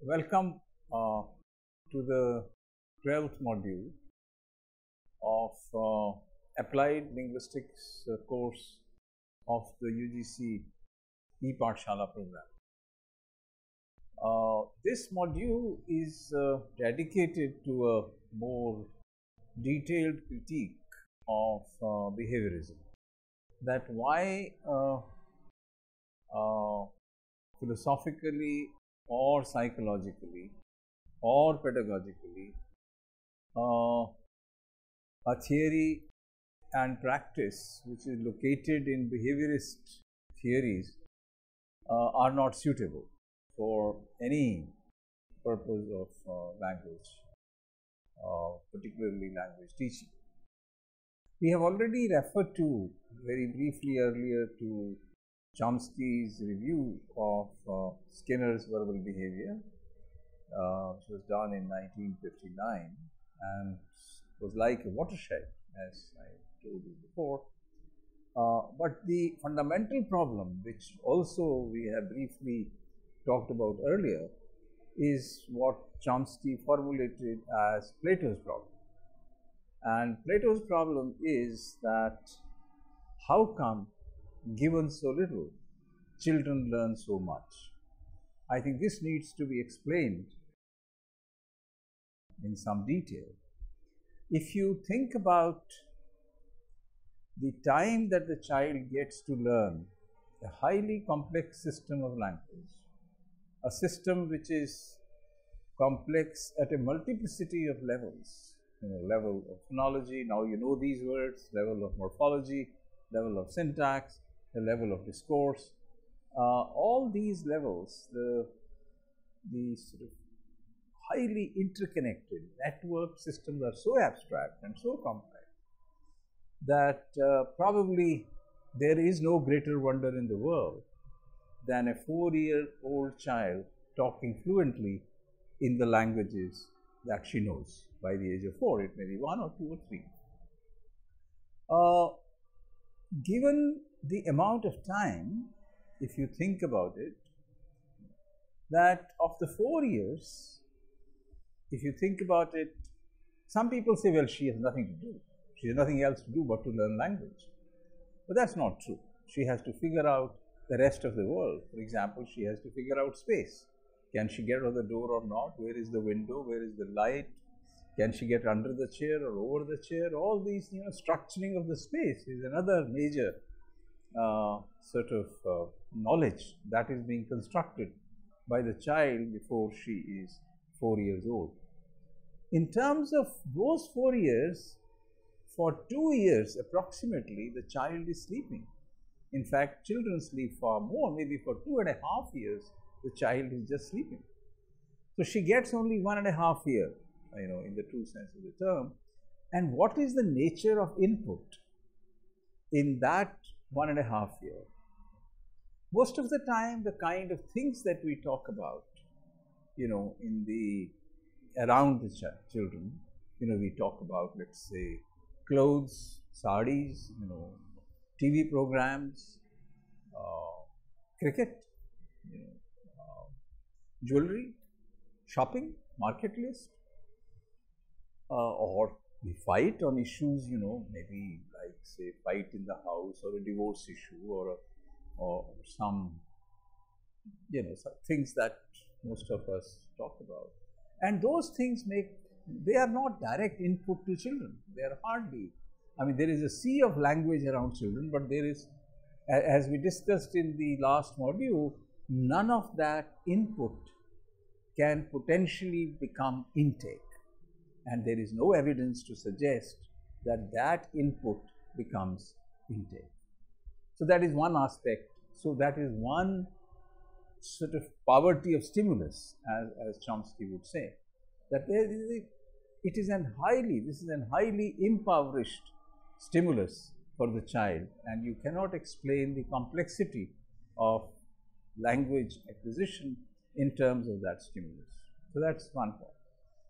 Welcome to the 12th module of Applied Linguistics course of the UGC e-Pathshala program. This module is dedicated to a more detailed critique of behaviorism, that why philosophically or psychologically or pedagogically a theory and practice which is located in behaviorist theories are not suitable for any purpose of language, particularly language teaching. We have already referred to very briefly earlier to Chomsky's review of Skinner's verbal behavior, which was done in 1959 and was like a watershed, as I told you before. But the fundamental problem, which also we have briefly talked about earlier, is what Chomsky formulated as Plato's problem. And Plato's problem is that how come, given so little, children learn so much? I think this needs to be explained in some detail. If you think about the time that the child gets to learn a highly complex system of language, a system which is complex at a multiplicity of levels, level of phonology, now you know these words, level of morphology, level of syntax, the level of discourse, all these levels, the sort of highly interconnected network systems are so abstract and so complex that probably there is no greater wonder in the world than a 4-year-old child talking fluently in the languages that she knows by the age of 4. It may be 1 or 2 or 3. Given the amount of time, if you think about it, that of the 4 years, if you think about it, some people say, well, she has nothing to do. She has nothing else to do but to learn language. But that's not true. She has to figure out the rest of the world. For example, she has to figure out space. Can she get out the door or not? Where is the window? Where is the light? Can she get under the chair or over the chair? All these, structuring of the space is another major sort of knowledge that is being constructed by the child before she is 4 years old. In terms of those 4 years, for 2 years approximately, the child is sleeping. In fact, children sleep far more. Maybe for 2.5 years, the child is just sleeping. So she gets only 1.5 years, in the true sense of the term. And what is the nature of input in that 1.5 years? Most of the time, the kind of things that we talk about, around the children, we talk about, let's say, clothes, sarees, TV programs, cricket, jewelry, shopping, market list, or we fight on issues, maybe like say fight in the house or a divorce issue or some, some things that most of us talk about. And those things they are not direct input to children. They are hardly, there is a sea of language around children, but there is, as we discussed in the last module, none of that input can potentially become intake. And there is no evidence to suggest that that input becomes intake. So that is one aspect. So that is one sort of poverty of stimulus, as Chomsky would say, that this is an highly impoverished stimulus for the child, and you cannot explain the complexity of language acquisition in terms of that stimulus. So that's one point.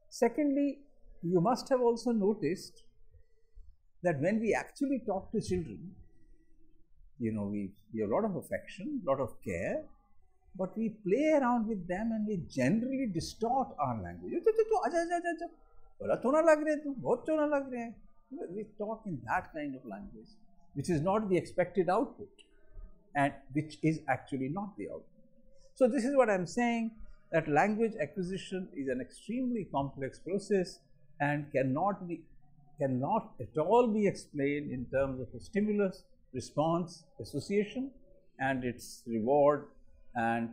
Secondly, you must have also noticed that when we actually talk to children, we have a lot of affection, a lot of care, but we play around with them and we generally distort our language. We talk in that kind of language, which is not the expected output and which is actually not the output. So this is what I am saying, that language acquisition is an extremely complex process and cannot at all be explained in terms of a stimulus response association and its reward and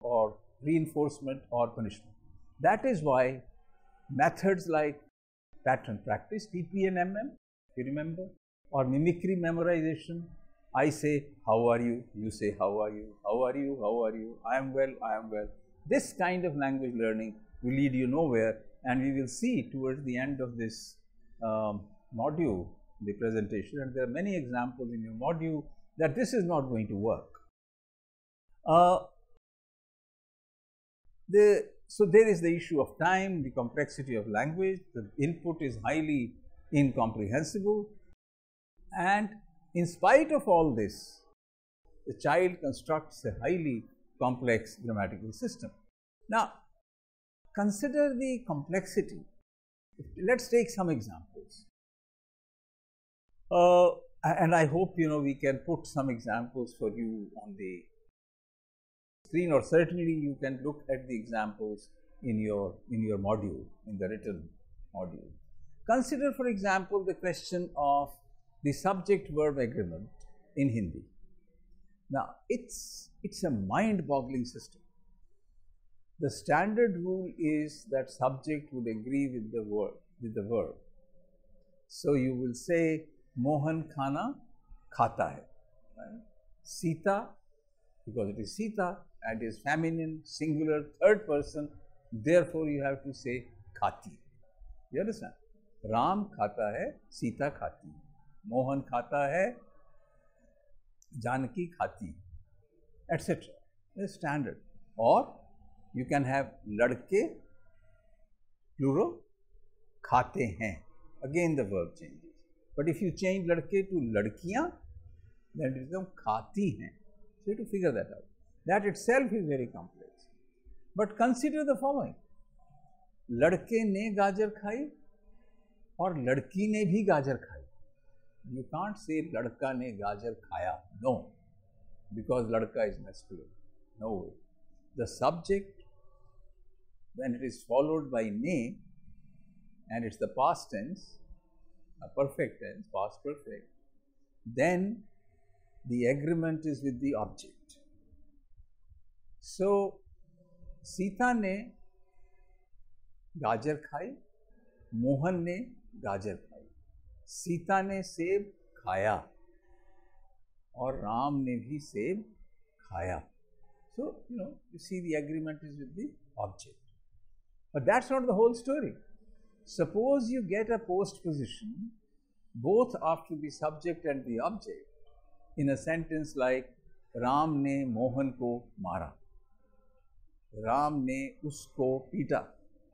or reinforcement or punishment. That is why methods like pattern practice, TP and MM, you remember, or mimicry memorization. I say, how are you? You say, how are you? How are you? How are you? I am well, I am well. This kind of language learning will lead you nowhere, and we will see towards the end of this module, the presentation, and there are many examples in your module that this is not going to work. So there is the issue of time, the complexity of language, the input is highly incomprehensible, and in spite of all this, the child constructs a highly complex grammatical system. Now, consider the complexity. Let's take some examples. And I hope we can put some examples for you on the screen, or certainly you can look at the examples in your module, in the written module. Consider, for example, the question of the subject-verb agreement in Hindi. Now, it's a mind-boggling system. The standard rule is that subject would agree with the verb. So you will say, Mohan khana khata hai, right? Sita, because it is Sita and is feminine, singular, third person, therefore you have to say khati. You understand? Ram khata hai, Sita khati. Mohan khata hai, Janaki khati, etc. It's standard. Or you can have ladke, plural, khate hain. Again the verb changes. But if you change ladke to ladkiyan, then it becomes khati hain. So you have to figure that out. That itself is very complex. But consider the following. Ladke ne gajar khai or ladki ne bhi gajar khai. You can't say ladka ne gajar khaya. No. Because ladka is masculine. No way. The subject, when it is followed by ne, and it's the past tense, a perfect tense, past perfect, then the agreement is with the object. So, Sita ne gajar khai, Mohan ne gajar khai, Sita ne सेब खाया और राम ने भी सेब खाया. So, you see the agreement is with the object. But that's not the whole story. Suppose you get a postposition both after the subject and the object in a sentence like Ram ne Mohan ko mara, Ram ne usko pita.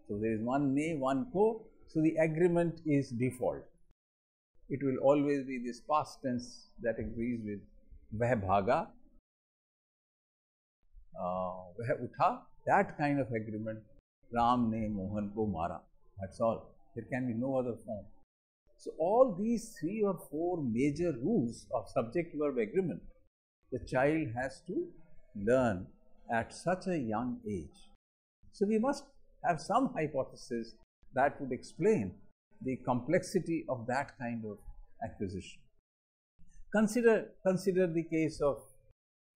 So there is one ne, one ko. So the agreement is default. It will always be this past tense that agrees with veh bhaga, veh utha, that kind of agreement. Ram ne Mohan ko mara. That's all. There can be no other form. So all these 3 or 4 major rules of subject-verb agreement, the child has to learn at such a young age. So we must have some hypothesis that would explain the complexity of that kind of acquisition. Consider the case of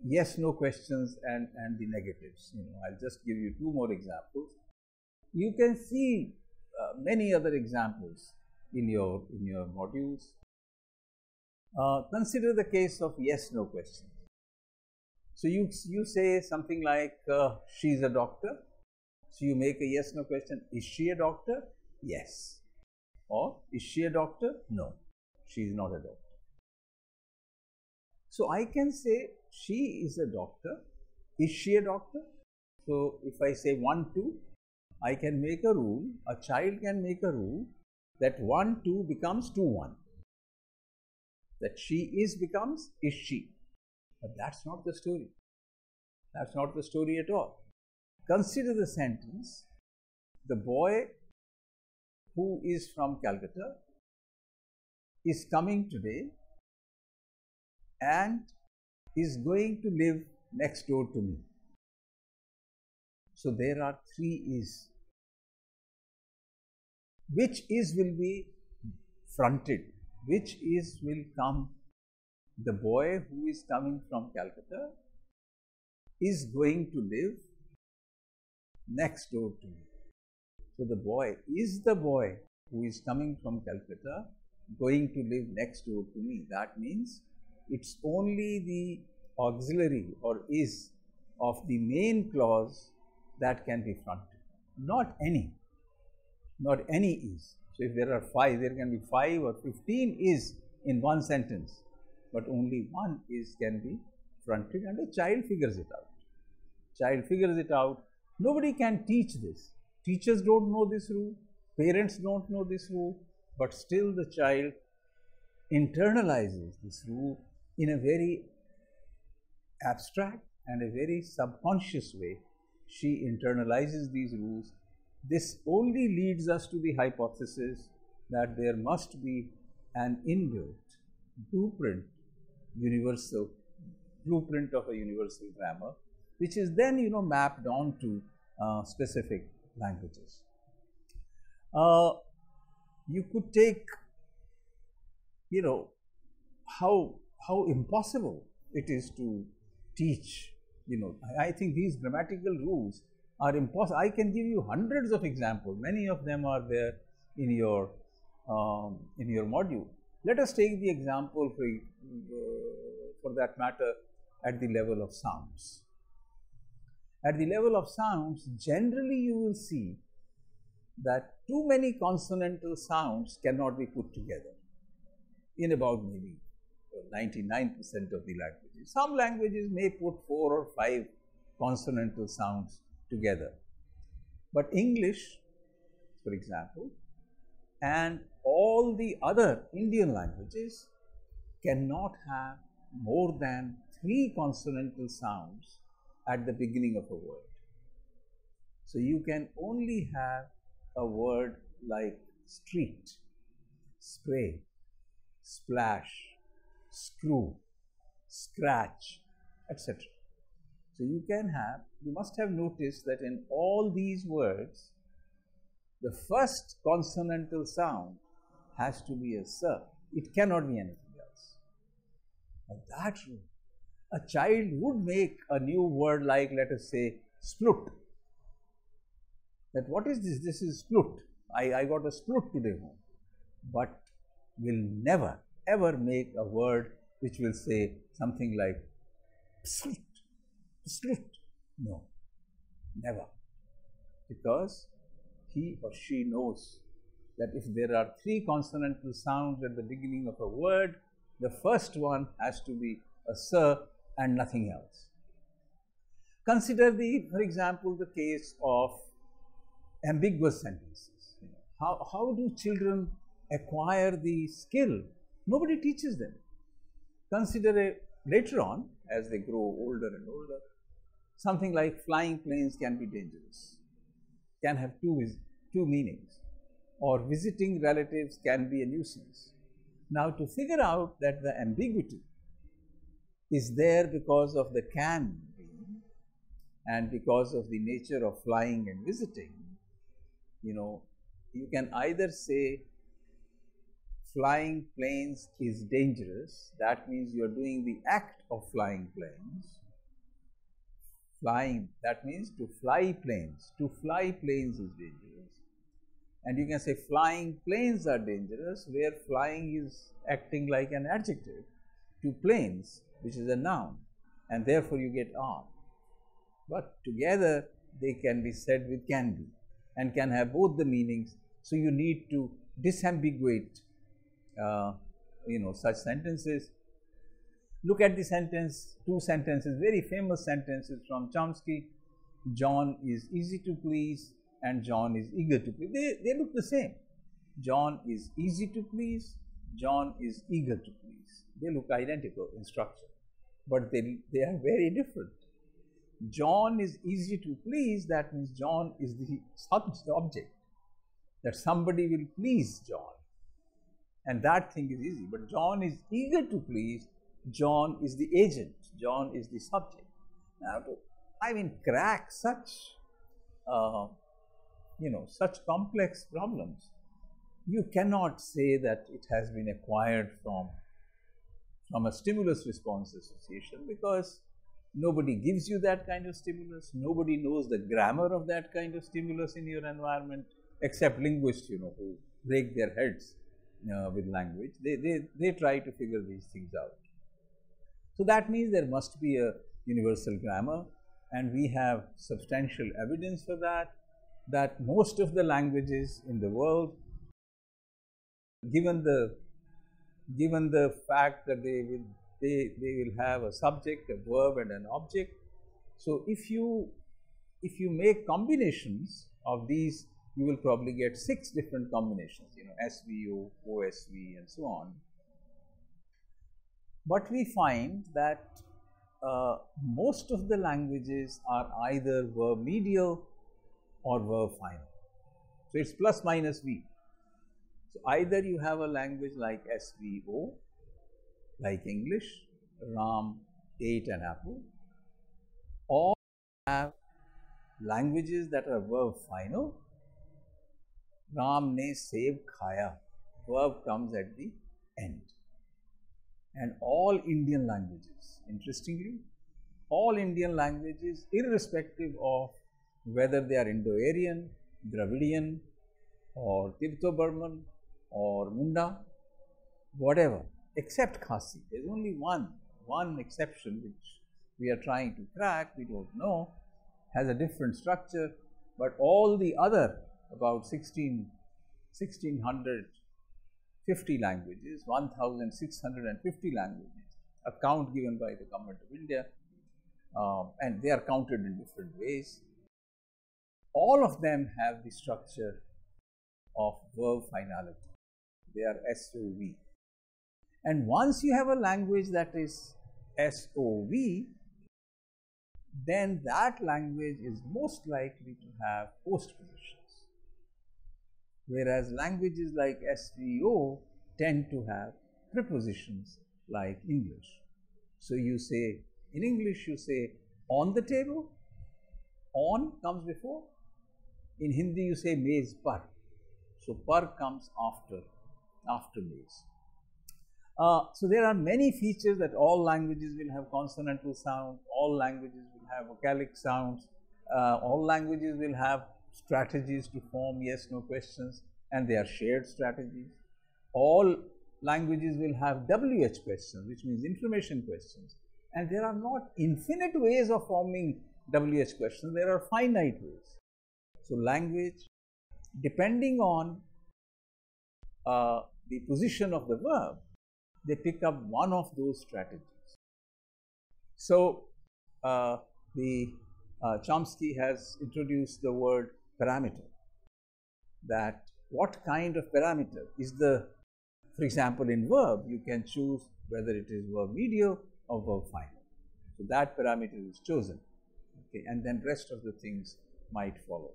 yes-no questions and the negatives. I'll just give you 2 more examples. You can see many other examples in your modules. Consider the case of yes-no questions. So you say something like she is a doctor. So you make a yes-no question. Is she a doctor? Yes. Or is she a doctor? No, she is not a doctor. So I can say she is a doctor. Is she a doctor? So if I say 1, 2, I can make a rule, a child can make a rule that 1, 2 becomes 2, 1. That she is becomes is she. But that's not the story. That's not the story at all. Consider the sentence, the boy who is from Calcutta is coming today and is going to live next door to me. So there are three is. Which is will be fronted? Which is will come? The boy who is coming from Calcutta is going to live next door to me. So the boy is the boy who is coming from Calcutta going to live next door to me. That means it's only the auxiliary or is of the main clause that can be fronted, not any is. So if there are 5, there can be 5 or 15 is in one sentence, but only one is can be fronted, and the child figures it out. Child figures it out. Nobody can teach this. Teachers don't know this rule, parents don't know this rule, but still the child internalizes this rule in a very abstract and a very subconscious way. She internalizes these rules. This only leads us to the hypothesis that there must be an inbuilt blueprint of a universal grammar, which is then mapped onto specific languages. You could take how impossible it is to teach. I think these grammatical rules are impossible. I can give you hundreds of examples. Many of them are there in your module. Let us take the example for that matter at the level of sounds. At the level of sounds, generally you will see that too many consonantal sounds cannot be put together in about maybe 99% of the languages. Some languages may put 4 or 5 consonantal sounds together. But English, for example, and all the other Indian languages cannot have more than 3 consonantal sounds at the beginning of a word. So you can only have a word like street, spray, splash, screw, scratch, etc. So you must have noticed that in all these words, the first consonantal sound has to be a s. It cannot be anything else. Now that rule, a child would make a new word like, let us say, splut. That what is this? This is splut. I got a splut today home. But will never ever make a word which will say something like splut, splut. No, never. Because he or she knows that if there are 3 consonantal sounds at the beginning of a word, the first one has to be a s and nothing else. Consider for example, the case of ambiguous sentences. How do children acquire the skill? Nobody teaches them. Consider later on, as they grow older and older, something like flying planes can be dangerous, can have two meanings, or visiting relatives can be a nuisance. Now, to figure out that the ambiguity is there because of the can being and because of the nature of flying and visiting, you can either say flying planes is dangerous, that means you are doing the act of flying planes. Flying, that means to fly planes. To fly planes is dangerous. And you can say flying planes are dangerous, where flying is acting like an adjective to planes, which is a noun, and therefore you get are. But together they can be said with can be and can have both the meanings. So you need to disambiguate such sentences. Look at the sentence, 2 sentences, very famous sentences from Chomsky. John is easy to please and John is eager to please. They look the same. John is easy to please, John is eager to please. They look identical in structure. but they are very different. John is easy to please, that means John is the object, that somebody will please John, and that thing is easy. But John is eager to please, John is the agent, John is the subject. Now, to crack such such complex problems, you cannot say that it has been acquired from a stimulus response association, because nobody gives you that kind of stimulus, nobody knows the grammar of that kind of stimulus in your environment, except linguists, who break their heads with language. They try to figure these things out. So that means there must be a universal grammar, and we have substantial evidence for that most of the languages in the world, given the fact that they will have a subject, a verb, and an object. So if you make combinations of these, you will probably get 6 different combinations, SVO, OSV, and so on. But we find that most of the languages are either verb medial or verb final. So it's plus minus V. So either you have a language like SVO, like English, Ram ate an apple, or have languages that are verb final. Ram ne seb khaya, verb comes at the end. And all Indian languages, interestingly, all Indian languages, irrespective of whether they are Indo-Aryan, Dravidian, or Tibeto-Burman, or Munda, whatever, except Khasi. There is only one exception which we are trying to crack, we don't know, has a different structure, but all the other about 1650 languages, 1650 languages, a count given by the government of India, and they are counted in different ways. All of them have the structure of verb finality. They are SOV. And once you have a language that is SOV, then that language is most likely to have postpositions, whereas languages like SVO tend to have prepositions like English. So you say, in English you say on the table, on comes before. In Hindi you say mez par, so par comes after mez. So there are many features that all languages will have consonantal sound, all languages will have vocalic sounds, all languages will have strategies to form yes/no questions, and they are shared strategies. All languages will have WH questions, which means information questions, and there are not infinite ways of forming WH questions, there are finite ways. So language, depending on the position of the verb, they pick up one of those strategies. So Chomsky has introduced the word parameter, that what kind of parameter is the, for example, in verb you can choose whether it is verb medial or verb final. So that parameter is chosen, okay, and then rest of the things might follow.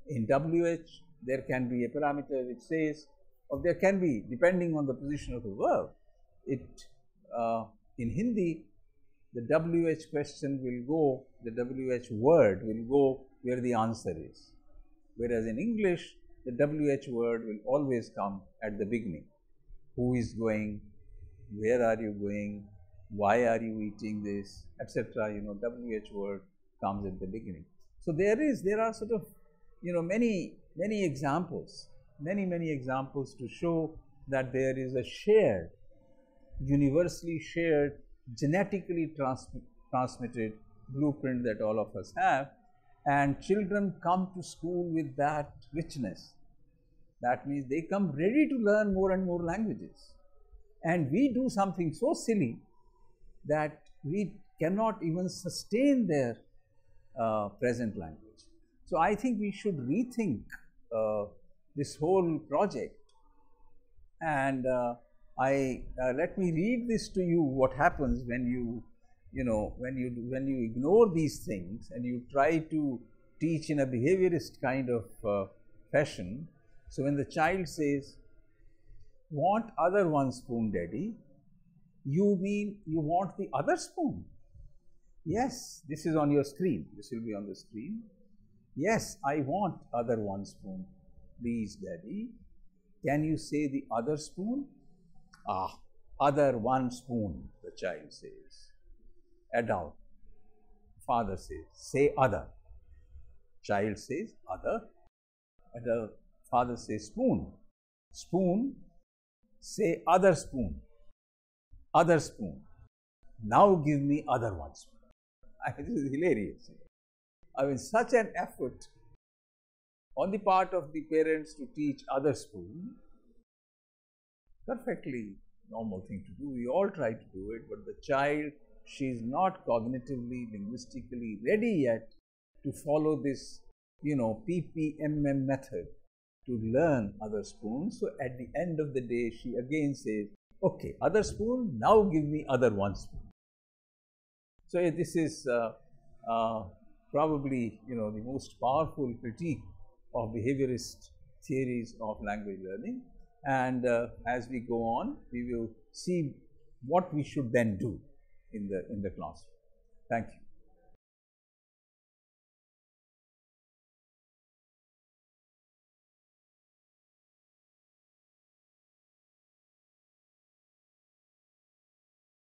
In WH there can be a parameter which says, or there can be, depending on the position of the verb, in Hindi the WH question will go, the WH word will go where the answer is, whereas in English the WH word will always come at the beginning. Who is going, where are you going, why are you eating this, etc. WH word comes at the beginning. So there are sort of many examples to show that there is a shared, universally shared, genetically transmitted blueprint that all of us have, and children come to school with that richness. That means they come ready to learn more and more languages, and we do something so silly that we cannot even sustain their present language. So I think we should rethink this whole project, and let me read this to you, what happens when you when you ignore these things and you try to teach in a behaviorist kind of fashion, so when the child says, "Want other one spoon, Daddy," you mean you want the other spoon? Yes, this is on your screen. This will be on the screen. Yes, I want other one spoon. Please, Daddy. Can you say the other spoon? Ah, other one spoon, the child says. Adult. Father says, say other. Child says other. Adult. Father says spoon. Spoon. Say other spoon. Other spoon. Now give me other one spoon. This is hilarious. I mean, such an effort on the part of the parents to teach other spoon, perfectly normal thing to do. We all try to do it, but the child, she is not cognitively, linguistically ready yet to follow this, PPMM method to learn other spoons. So at the end of the day, she again says, okay, other spoon, now give me other one spoon. So this is probably, the most powerful critique of behaviorist theories of language learning. And as we go on, we will see what we should then do in the classroom. Thank you.